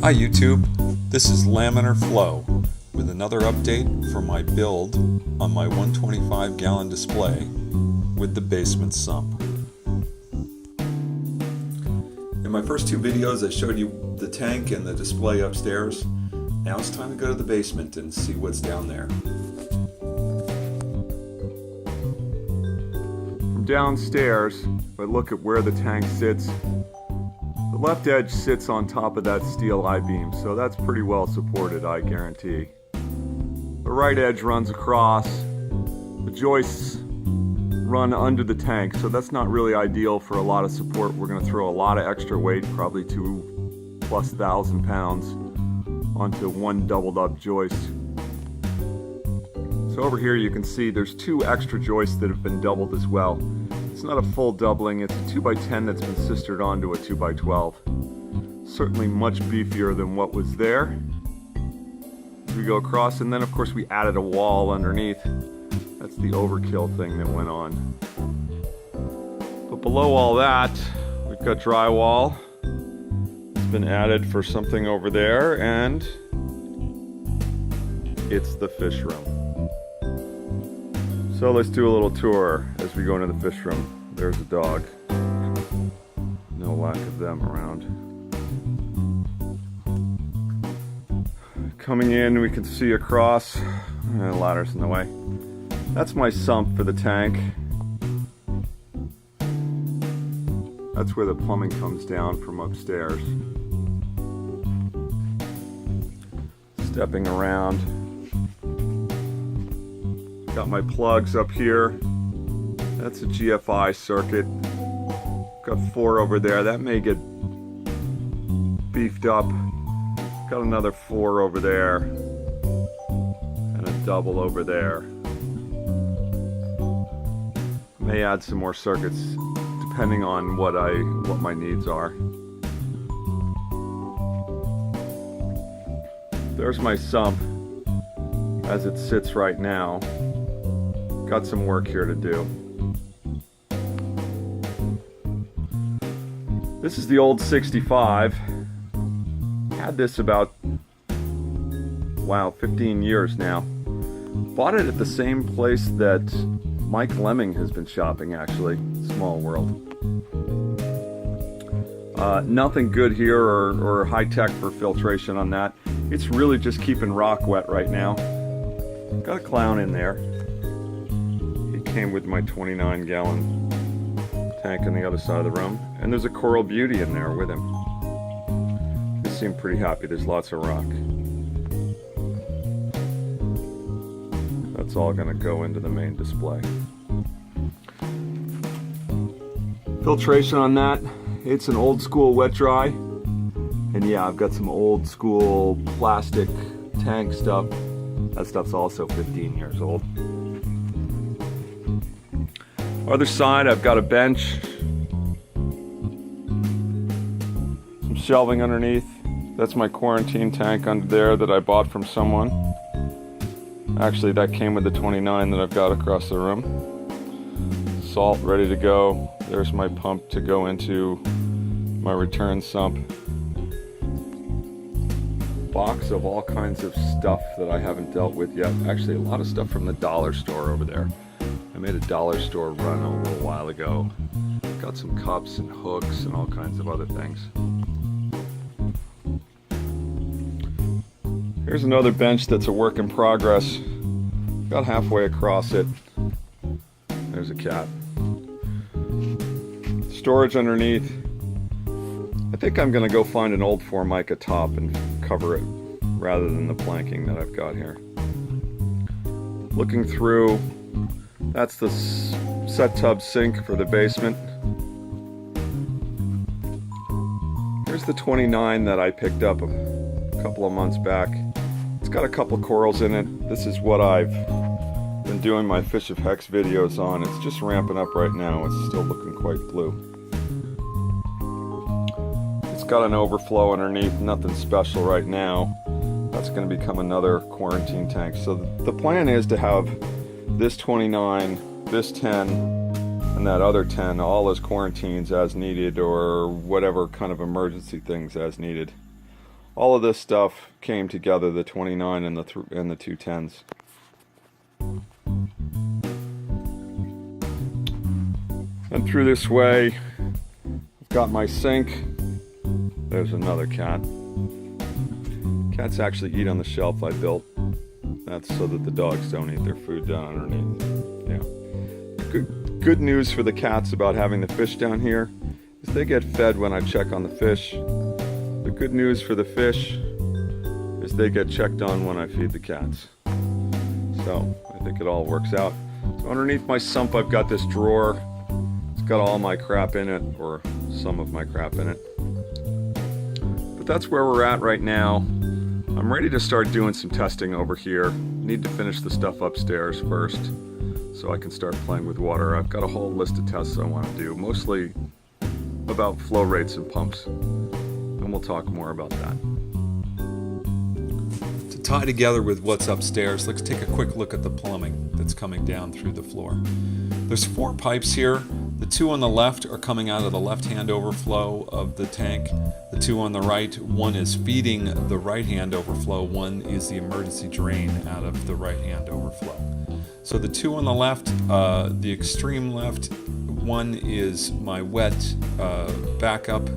Hi YouTube, this is Laminar Flow with another update for my build on my 125 gallon display with the basement sump. In my first two videos I showed you the tank and the display upstairs. Now it's time to go to the basement and see what's down there. From downstairs, if I look at where the tank sits, the left edge sits on top of that steel I-beam, so that's pretty well supported, I guarantee. The right edge runs across, the joists run under the tank, so that's not really ideal for a lot of support. We're going to throw a lot of extra weight, probably 2,000+ pounds, onto one doubled up joist. So over here you can see there's two extra joists that have been doubled as well. It's not a full doubling, it's a 2x10 that's been sistered onto a 2x12. Certainly much beefier than what was there. We go across, and then of course we added a wall underneath. That's the overkill thing that went on. But below all that, we've got drywall. It's been added for something over there, and it's the fish room. So let's do a little tour as we go into the fish room. There's a dog. No lack of them around. Coming in, we can see across. The ladder's in the way. That's my sump for the tank. That's where the plumbing comes down from upstairs. Stepping around. Got my plugs up here. That's a GFI circuit. Got 4 over there. That may get beefed up. Got another 4 over there. And a double over there. May add some more circuits depending on what my needs are. There's my sump as it sits right now. Got some work here to do. This is the old 65. Had this about, 15 years now. Bought it at the same place that Mike Lemming has been shopping, actually. Small world. Nothing good here or high tech for filtration on that. It's really just keeping rock wet right now. Got a clown in there. He came with my 29 gallon tank on the other side of the room. And there's a coral beauty in there with him. He seemed pretty happy. There's lots of rock. That's all going to go into the main display. Filtration on that. It's an old school wet dry. And yeah, I've got some old school plastic tank stuff. That stuff's also 15 years old. Other side, I've got a bench. Some shelving underneath. That's my quarantine tank under there that I bought from someone. Actually, that came with the 29 that I've got across the room. Salt ready to go. There's my pump to go into my return sump. Box of all kinds of stuff that I haven't dealt with yet. Actually, a lot of stuff from the dollar store over there. I made a dollar store run a little while ago. Got some cups and hooks and all kinds of other things. Here's another bench that's a work in progress. Got halfway across it. There's a cat. Storage underneath. I think I'm going to go find an old Formica top and cover it rather than the planking that I've got here. Looking through, that's the set tub sink for the basement. Here's the 29 that I picked up a couple of months back. It's got a couple corals in it. This is what I've been doing my Fish of Hex videos on. It's just ramping up right now. It's still looking quite blue. It's got an overflow underneath, nothing special right now. That's going to become another quarantine tank. So the plan is to have this 29, this 10, and that other 10 all as quarantines as needed, or whatever kind of emergency things as needed. all of this stuff came together, the 29 and the 210s. And through this way, I've got my sink. There's another cat. Cats actually eat on the shelf I built. That's so that the dogs don't eat their food down underneath. Yeah. Good news for the cats about having the fish down here is they get fed when I check on the fish. The good news for the fish is they get checked on when I feed the cats. So I think it all works out. So underneath my sump I've got this drawer. It's got all my crap in it, or some of my crap in it. But that's where we're at right now. I'm ready to start doing some testing over here. Need to finish the stuff upstairs first so I can start playing with water. I've got a whole list of tests I want to do, mostly about flow rates and pumps. And we'll talk more about that. To tie together with what's upstairs, let's take a quick look at the plumbing that's coming down through the floor. There's 4 pipes here. The 2 on the left are coming out of the left-hand overflow of the tank. The 2 on the right, one is feeding the right-hand overflow, one is the emergency drain out of the right-hand overflow. So the 2 on the left, the extreme left, one is my wet backup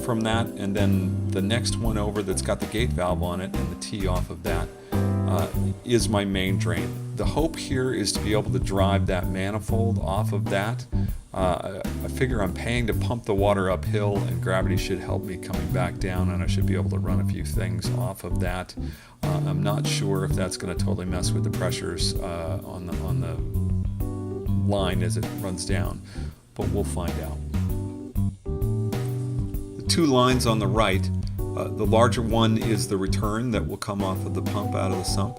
from that, and then the next one over that's got the gate valve on it and the T off of that is my main drain. The hope here is to be able to drive that manifold off of that. I figure I'm paying to pump the water uphill, and gravity should help me coming back down, and I should be able to run a few things off of that. I'm not sure if that's going to totally mess with the pressures on the line as it runs down, but we'll find out. The 2 lines on the right, the larger one is the return that will come off of the pump out of the sump.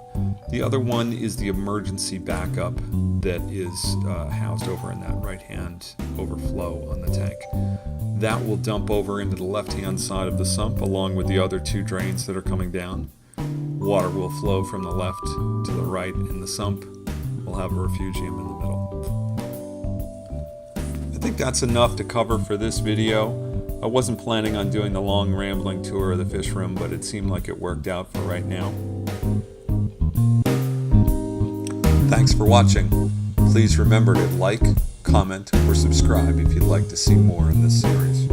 The other one is the emergency backup that is housed over in that right-hand overflow on the tank. That will dump over into the left-hand side of the sump along with the other 2 drains that are coming down. Water will flow from the left to the right in the sump. We'll have a refugium in the middle. I think that's enough to cover for this video. I wasn't planning on doing the long rambling tour of the fish room, but it seemed like it worked out for right now. Thanks for watching. Please remember to like, comment, or subscribe if you'd like to see more in this series.